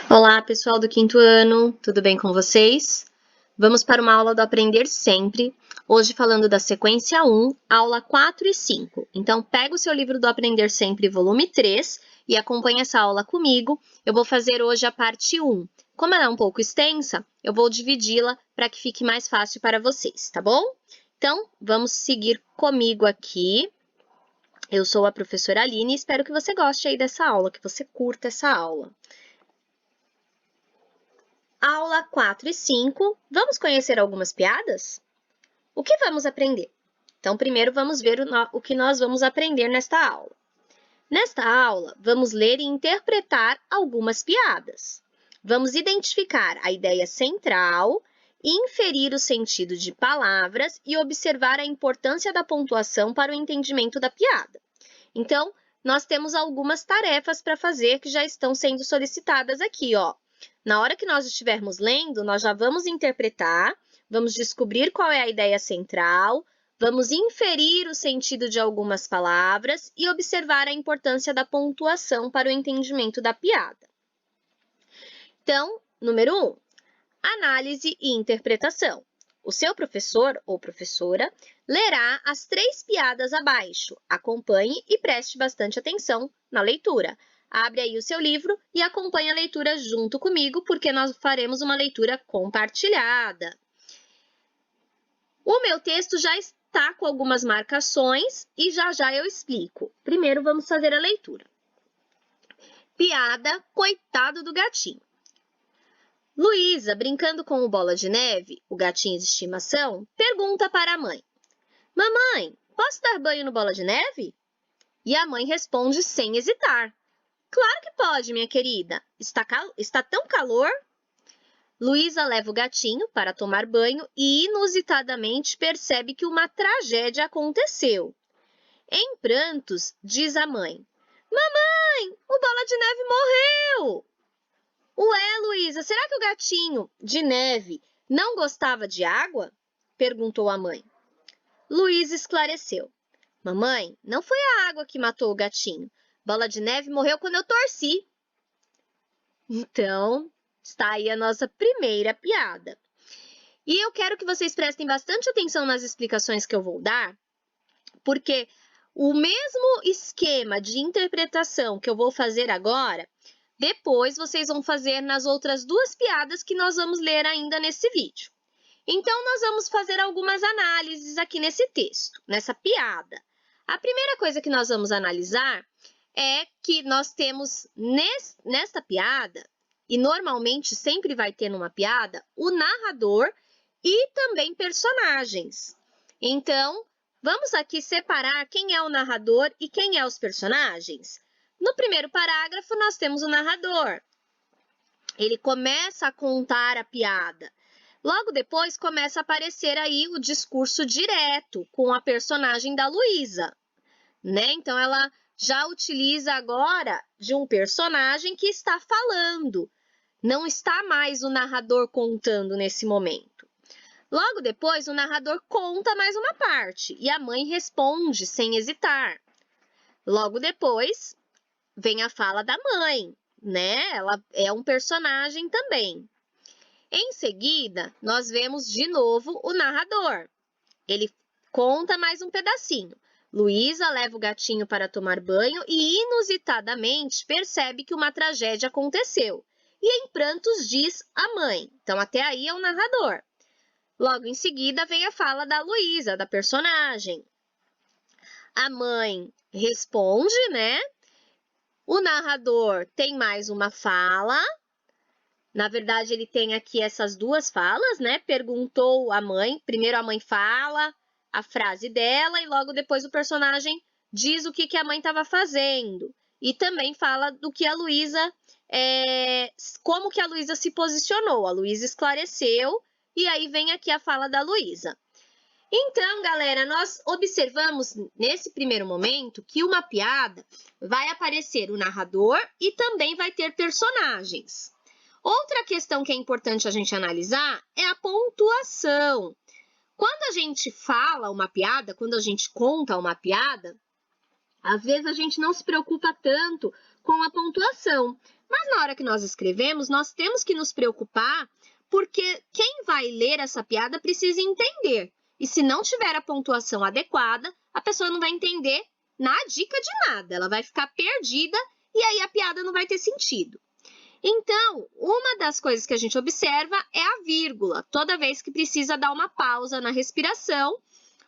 Olá, pessoal do quinto ano, tudo bem com vocês? Vamos para uma aula do Aprender Sempre, hoje falando da sequência 1, aula 4 e 5. Então, pega o seu livro do Aprender Sempre, volume 3, e acompanha essa aula comigo. Eu vou fazer hoje a parte 1. Como ela é um pouco extensa, eu vou dividi-la para que fique mais fácil para vocês, tá bom? Então, vamos seguir comigo aqui. Eu sou a professora Aline e espero que você goste aí dessa aula, que você curta essa aula. Aula 4 e 5, vamos conhecer algumas piadas? O que vamos aprender? Então, primeiro vamos ver o que nós vamos aprender nesta aula. Nesta aula, vamos ler e interpretar algumas piadas. Vamos identificar a ideia central, inferir o sentido de palavras e observar a importância da pontuação para o entendimento da piada. Então, nós temos algumas tarefas para fazer que já estão sendo solicitadas aqui, ó. Na hora que nós estivermos lendo, nós já vamos interpretar, vamos descobrir qual é a ideia central, vamos inferir o sentido de algumas palavras e observar a importância da pontuação para o entendimento da piada. Então, número 1, análise e interpretação. O seu professor ou professora lerá as 3 piadas abaixo. Acompanhe e preste bastante atenção na leitura. Abre aí o seu livro e acompanhe a leitura junto comigo, porque nós faremos uma leitura compartilhada. O meu texto já está com algumas marcações e já eu explico. Primeiro, vamos fazer a leitura. Piada, coitado do gatinho. Luísa, brincando com o Bola de Neve, o gatinho de estimação, pergunta para a mãe: Mamãe, posso dar banho no Bola de Neve? E a mãe responde sem hesitar: Claro que pode, minha querida. Está tão calor. Luísa leva o gatinho para tomar banho e inusitadamente percebe que uma tragédia aconteceu. Em prantos, diz a mãe: Mamãe, o Bola de Neve morreu! Ué, Luísa, será que o gatinho de neve não gostava de água? Perguntou a mãe. Luísa esclareceu. Mamãe, não foi a água que matou o gatinho. Bola de Neve morreu quando eu torci. Então, está aí a nossa primeira piada. E eu quero que vocês prestem bastante atenção nas explicações que eu vou dar, porque o mesmo esquema de interpretação que eu vou fazer agora, depois vocês vão fazer nas outras 2 piadas que nós vamos ler ainda nesse vídeo. Então, nós vamos fazer algumas análises aqui nesse texto, nessa piada. A primeira coisa que nós vamos analisar é que nós temos nesta piada, e normalmente sempre vai ter numa piada, o narrador e também personagens. Então, vamos aqui separar quem é o narrador e quem é os personagens. No primeiro parágrafo, nós temos o narrador. Ele começa a contar a piada. Logo depois, começa a aparecer aí o discurso direto com a personagem da Luísa, né? Então, ela já utiliza agora de um personagem que está falando. Não está mais o narrador contando nesse momento. Logo depois, o narrador conta mais uma parte e a mãe responde sem hesitar. Logo depois, vem a fala da mãe, né? Ela é um personagem também. Em seguida, nós vemos de novo o narrador. Ele conta mais um pedacinho. Luísa leva o gatinho para tomar banho e inusitadamente percebe que uma tragédia aconteceu. E em prantos diz a mãe. Então, até aí é o narrador. Logo em seguida, vem a fala da Luísa, da personagem. A mãe responde, né? O narrador tem mais uma fala. Na verdade, ele tem aqui essas 2 falas, né? Perguntou a mãe. Primeiro a mãe fala a frase dela e logo depois o personagem diz o que a mãe estava fazendo. E também fala do que a Luísa, como que a Luísa se posicionou. A Luísa esclareceu e aí vem aqui a fala da Luísa. Então, galera, nós observamos nesse primeiro momento que uma piada vai aparecer o narrador e também vai ter personagens. Outra questão que é importante a gente analisar é a pontuação. Quando a gente fala uma piada, quando a gente conta uma piada, às vezes a gente não se preocupa tanto com a pontuação, Mas na hora que nós escrevemos, nós temos que nos preocupar porque quem vai ler essa piada precisa entender. E se não tiver a pontuação adequada, a pessoa não vai entender na dica de nada, ela vai ficar perdida e aí a piada não vai ter sentido. Então, uma das coisas que a gente observa é a vírgula. Toda vez que precisa dar uma pausa na respiração,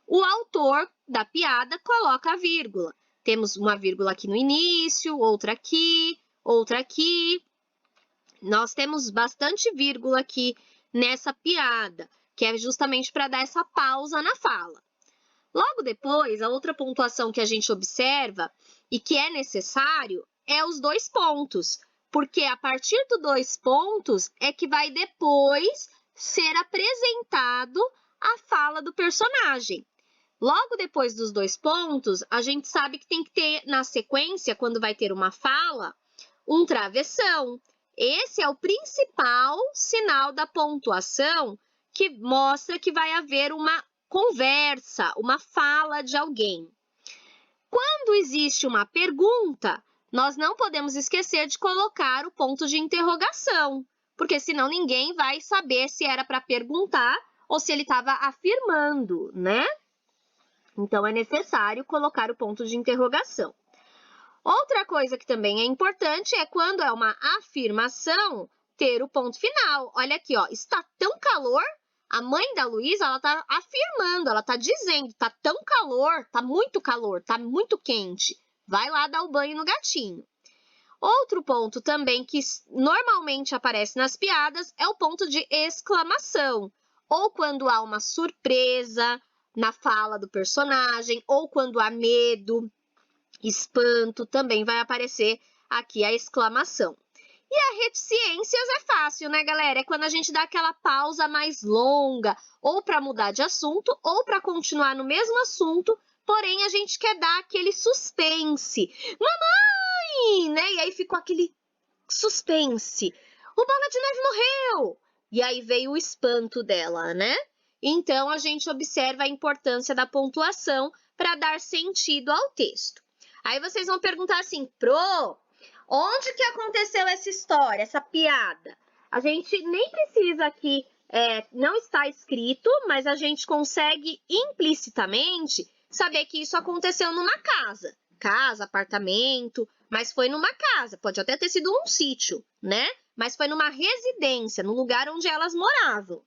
o autor da piada coloca a vírgula. Temos uma vírgula aqui no início, outra aqui, outra aqui. Nós temos bastante vírgula aqui nessa piada, que é justamente para dar essa pausa na fala. Logo depois, a outra pontuação que a gente observa e que é necessário é os 2 pontos, porque a partir dos 2 pontos é que vai depois ser apresentado a fala do personagem. Logo depois dos 2 pontos, a gente sabe que tem que ter na sequência, quando vai ter uma fala, um travessão. Esse é o principal sinal da pontuação que mostra que vai haver uma conversa, uma fala de alguém. Quando existe uma pergunta, nós não podemos esquecer de colocar o ponto de interrogação, porque senão ninguém vai saber se era para perguntar ou se ele estava afirmando, né? Então, é necessário colocar o ponto de interrogação. Outra coisa que também é importante é quando é uma afirmação, ter o ponto final. Olha aqui, ó, está tão calor. A mãe da Luísa, ela tá afirmando, ela tá dizendo, tá tão calor, tá muito quente. Vai lá dar o banho no gatinho. Outro ponto também que normalmente aparece nas piadas é o ponto de exclamação. Ou quando há uma surpresa na fala do personagem, ou quando há medo, espanto, também vai aparecer aqui a exclamação. E a reticências é fácil, né, galera? É quando a gente dá aquela pausa mais longa, ou para mudar de assunto, ou para continuar no mesmo assunto, porém a gente quer dar aquele suspense. Mamãe! Né? E aí ficou aquele suspense. O Bola de Neve morreu! E aí veio o espanto dela, né? Então, a gente observa a importância da pontuação para dar sentido ao texto. Aí vocês vão perguntar assim, onde que aconteceu essa história, essa piada? A gente nem precisa aqui, não está escrito, mas a gente consegue implicitamente saber que isso aconteceu numa casa. Casa, apartamento, mas foi numa casa, pode até ter sido um sítio, né? Mas foi numa residência, no lugar onde elas moravam.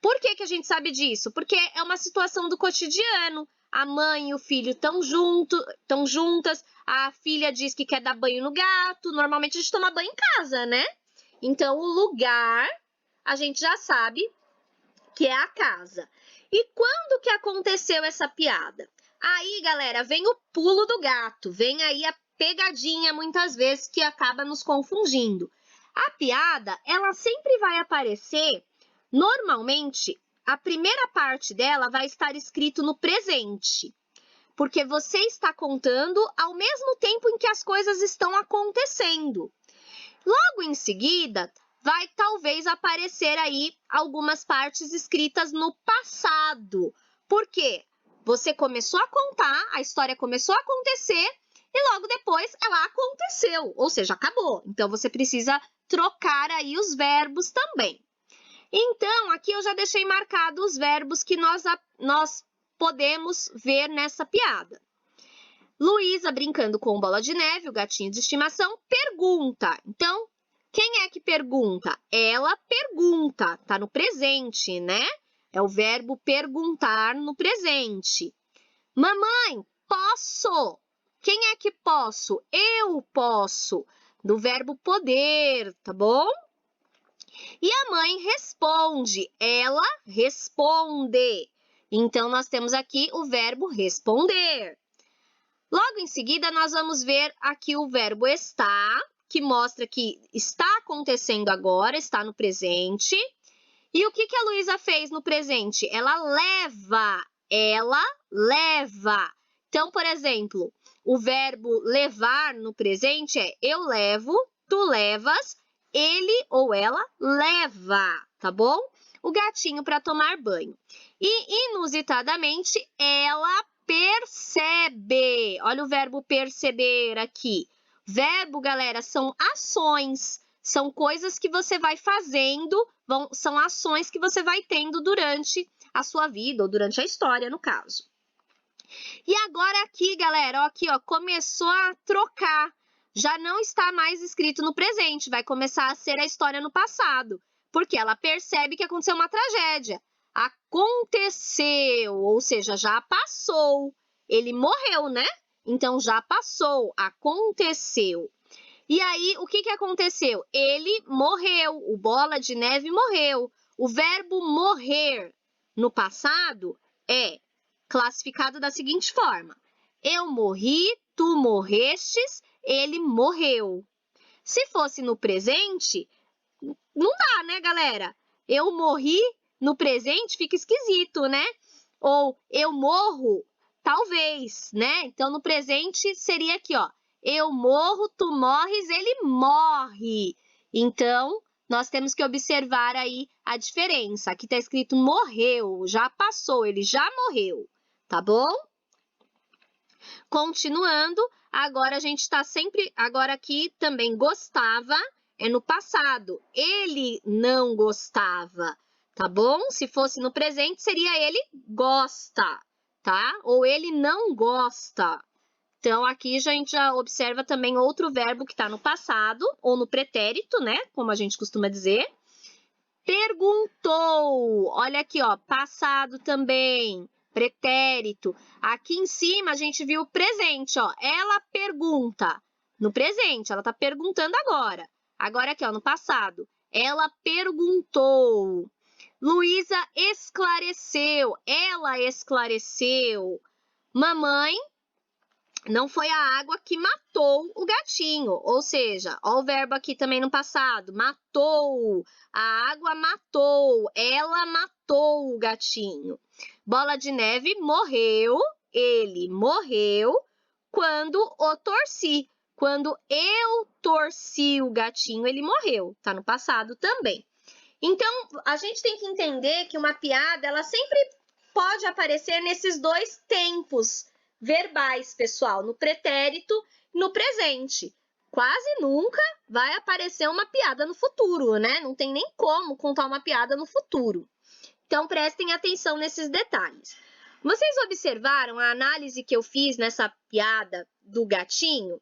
Por que que a gente sabe disso? Porque é uma situação do cotidiano. A mãe e o filho estão juntas, a filha diz que quer dar banho no gato. Normalmente a gente toma banho em casa, né? Então, o lugar, a gente já sabe que é a casa. E quando que aconteceu essa piada? Aí, galera, vem o pulo do gato, vem aí a pegadinha, muitas vezes, que acaba nos confundindo. A piada, ela sempre vai aparecer, normalmente, a primeira parte dela vai estar escrito no presente, porque você está contando ao mesmo tempo em que as coisas estão acontecendo. Logo em seguida, vai talvez aparecer aí algumas partes escritas no passado. Por quê? Você começou a contar, a história começou a acontecer e logo depois ela aconteceu, ou seja, acabou. Então, você precisa trocar aí os verbos também. Então, aqui eu já deixei marcado os verbos que nós podemos ver nessa piada. Luísa, brincando com Bola de Neve, o gatinho de estimação, pergunta. Então, quem é que pergunta? Ela pergunta, tá no presente, né? É o verbo perguntar no presente. Mamãe, posso? Quem é que posso? Eu posso. Do verbo poder, tá bom? E a mãe responde, ela responde. Então, nós temos aqui o verbo responder. Logo em seguida, nós vamos ver aqui o verbo estar, que mostra que está acontecendo agora, está no presente. E o que a Luísa fez no presente? Ela leva. Então, por exemplo, o verbo levar no presente é eu levo, tu levas, ele ou ela leva, tá bom? O gatinho para tomar banho. E, inusitadamente, ela percebe. Olha o verbo perceber aqui. Verbo, galera, são ações, são coisas que você vai fazendo, são ações que você vai tendo durante a sua vida, ou durante a história, no caso. E agora aqui, galera, ó, aqui, ó, começou a trocar. Já não está mais escrito no presente, vai começar a ser a história no passado, porque ela percebe que aconteceu uma tragédia. Aconteceu, ou seja, já passou. Ele morreu, né? Então, já passou, aconteceu. E aí, o que aconteceu? Ele morreu, o Bola de Neve morreu. O verbo morrer no passado é classificado da seguinte forma: eu morri, tu morrestes, ele morreu. Se fosse no presente, não dá, né, galera? Eu morri no presente fica esquisito, né? Ou eu morro, talvez, né? Então, no presente seria aqui, ó. Eu morro, tu morres, ele morre. Então, nós temos que observar aí a diferença. Aqui está escrito morreu, já passou, ele já morreu, tá bom? Continuando, agora a gente está sempre... Agora aqui também gostava, é no passado. Ele não gostava, tá bom? Se fosse no presente, seria ele gosta, tá? Ou ele não gosta. Então, aqui a gente já observa também outro verbo que está no passado, ou no pretérito, né? Como a gente costuma dizer. Perguntou. Olha aqui, ó, passado também. Pretérito. Aqui em cima a gente viu o presente, ó. Ela pergunta. No presente, ela está perguntando agora. Agora aqui, ó, no passado. Ela perguntou. Luísa esclareceu. Ela esclareceu. Mamãe, não foi a água que matou o gatinho. Ou seja, ó o verbo aqui também no passado. Matou. A água matou. Ela matou o gatinho. Bola de Neve morreu. Ele morreu quando o torci. Quando eu torci o gatinho, ele morreu. Tá no passado também. Então, a gente tem que entender que uma piada, ela sempre pode aparecer nesses dois tempos verbais, pessoal, no pretérito e no presente. Quase nunca vai aparecer uma piada no futuro, né? Não tem nem como contar uma piada no futuro. Então, prestem atenção nesses detalhes. Vocês observaram a análise que eu fiz nessa piada do gatinho?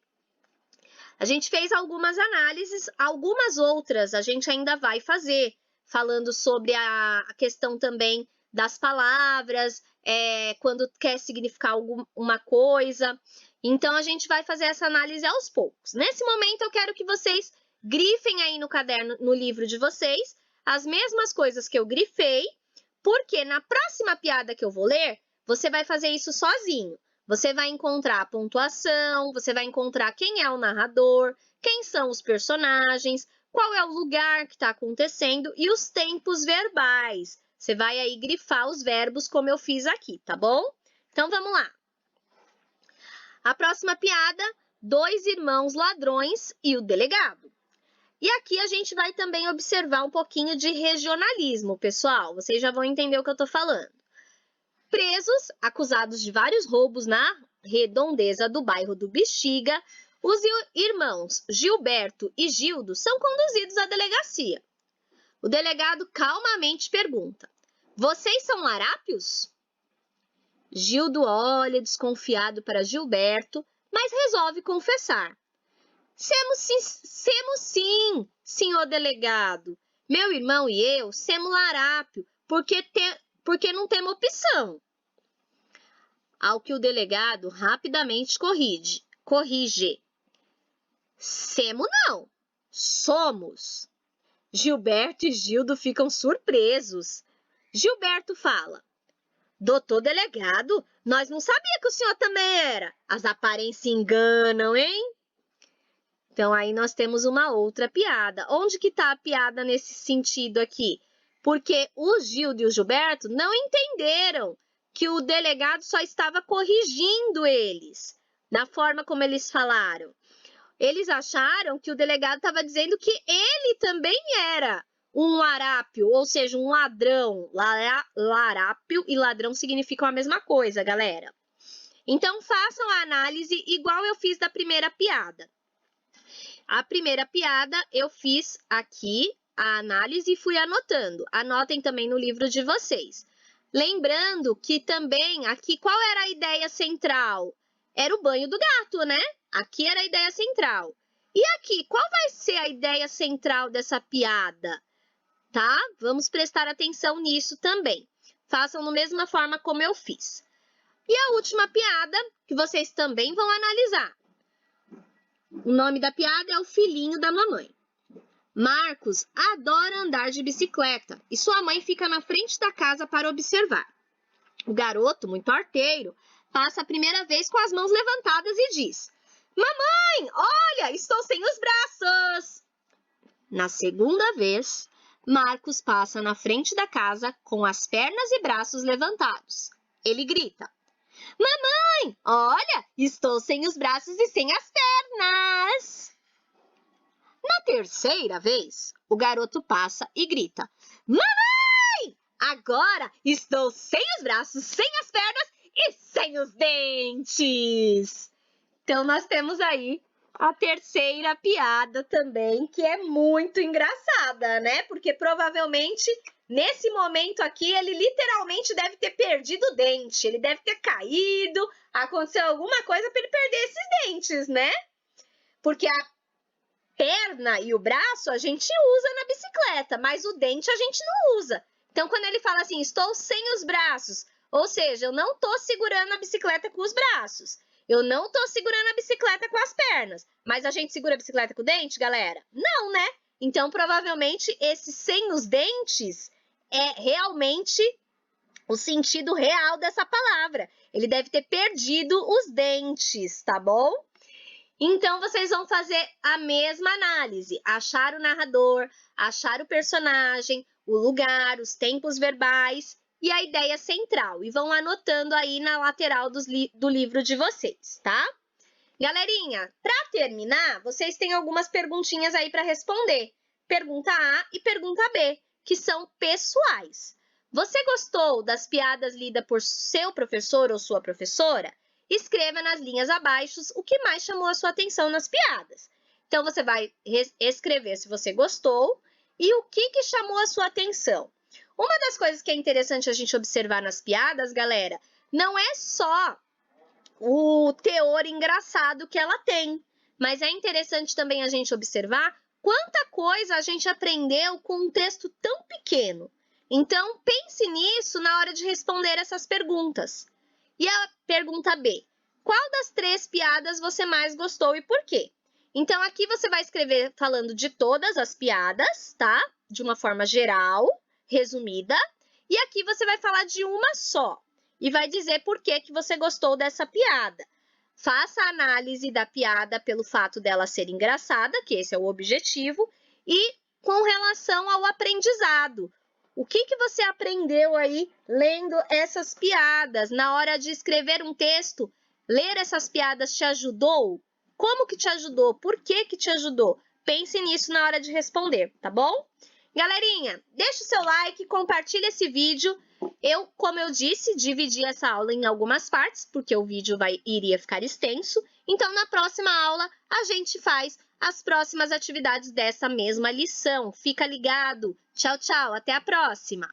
A gente fez algumas análises, algumas outras a gente ainda vai fazer, falando sobre a questão também das palavras, quando quer significar alguma coisa. Então, a gente vai fazer essa análise aos poucos. Nesse momento, eu quero que vocês grifem aí no caderno, no livro de vocês, as mesmas coisas que eu grifei, porque na próxima piada que eu vou ler, você vai fazer isso sozinho. Você vai encontrar a pontuação, você vai encontrar quem é o narrador, quem são os personagens, qual é o lugar que está acontecendo e os tempos verbais. Você vai aí grifar os verbos como eu fiz aqui, tá bom? Então, vamos lá. A próxima piada, dois irmãos ladrões e o delegado. E aqui a gente vai também observar um pouquinho de regionalismo, pessoal. Vocês já vão entender o que eu tô falando. Presos, acusados de vários roubos na redondeza do bairro do Bexiga, os irmãos Gilberto e Gildo são conduzidos à delegacia. O delegado calmamente pergunta: vocês são larápios? Gildo olha desconfiado para Gilberto, mas resolve confessar. Semos sim, senhor delegado. Meu irmão e eu semos larápio, porque não temos opção. Ao que o delegado rapidamente corrige. Semo não, somos. Gilberto e Gildo ficam surpresos. Gilberto fala: doutor delegado, nós não sabíamos que o senhor também era. As aparências enganam, hein? Então, aí nós temos uma outra piada. Onde que está a piada nesse sentido aqui? Porque o Gildo e o Gilberto não entenderam que o delegado só estava corrigindo eles, da forma como eles falaram. Eles acharam que o delegado estava dizendo que ele também era um larápio, ou seja, um ladrão. Larápio e ladrão significam a mesma coisa, galera. Então, façam a análise igual eu fiz da primeira piada. A primeira piada eu fiz aqui a análise e fui anotando. Anotem também no livro de vocês. Lembrando que também aqui, qual era a ideia central? Era o banho do gato, né? Aqui era a ideia central. E aqui, qual vai ser a ideia central dessa piada? Tá? Vamos prestar atenção nisso também. Façam da mesma forma como eu fiz. E a última piada, que vocês também vão analisar. O nome da piada é O Filhinho da Mamãe. Marcos adora andar de bicicleta e sua mãe fica na frente da casa para observar. O garoto, muito arteiro, passa a primeira vez com as mãos levantadas e diz: Mamãe, olha, estou sem os braços! Na segunda vez, Marcos passa na frente da casa com as pernas e braços levantados. Ele grita: Mamãe, olha, estou sem os braços e sem as pernas! Na terceira vez, o garoto passa e grita: Mamãe, agora estou sem os braços, sem as pernas e sem os dentes! Então, nós temos aí a terceira piada também, que é muito engraçada, né? Porque provavelmente, nesse momento aqui, ele literalmente deve ter perdido o dente. Ele deve ter caído, aconteceu alguma coisa para ele perder esses dentes, né? Porque a perna e o braço a gente usa na bicicleta, mas o dente a gente não usa. Então, quando ele fala assim, estou sem os braços, ou seja, eu não estou segurando a bicicleta com os braços. Eu não estou segurando a bicicleta com as pernas. Mas a gente segura a bicicleta com o dente, galera? Não, né? Então, provavelmente, esse sem os dentes é realmente o sentido real dessa palavra. Ele deve ter perdido os dentes, tá bom? Então, vocês vão fazer a mesma análise. Achar o narrador, achar o personagem, o lugar, os tempos verbais e a ideia central. E vão anotando aí na lateral do livro de vocês, tá? Galerinha, para terminar, vocês têm algumas perguntinhas aí para responder. Pergunta A e pergunta B, que são pessoais. Você gostou das piadas lidas por seu professor ou sua professora? Escreva nas linhas abaixo o que mais chamou a sua atenção nas piadas. Então, você vai escrever se você gostou e o que chamou a sua atenção. Uma das coisas que é interessante a gente observar nas piadas, galera, não é só o teor engraçado que ela tem, mas é interessante também a gente observar quanta coisa a gente aprendeu com um texto tão pequeno. Então, pense nisso na hora de responder essas perguntas. E a pergunta B, qual das 3 piadas você mais gostou e por quê? Então, aqui você vai escrever falando de todas as piadas, tá? De uma forma geral, resumida. E aqui você vai falar de uma só e vai dizer por que você gostou dessa piada. Faça a análise da piada pelo fato dela ser engraçada, que esse é o objetivo, e com relação ao aprendizado. O que você aprendeu aí lendo essas piadas? Na hora de escrever um texto, ler essas piadas te ajudou? Como que te ajudou? Por que te ajudou? Pense nisso na hora de responder, tá bom? Galerinha, deixa o seu like, compartilha esse vídeo. Como eu disse, dividi essa aula em algumas partes, porque o vídeo iria ficar extenso. Então, na próxima aula, a gente faz as próximas atividades dessa mesma lição. Fica ligado! Tchau, tchau! Até a próxima!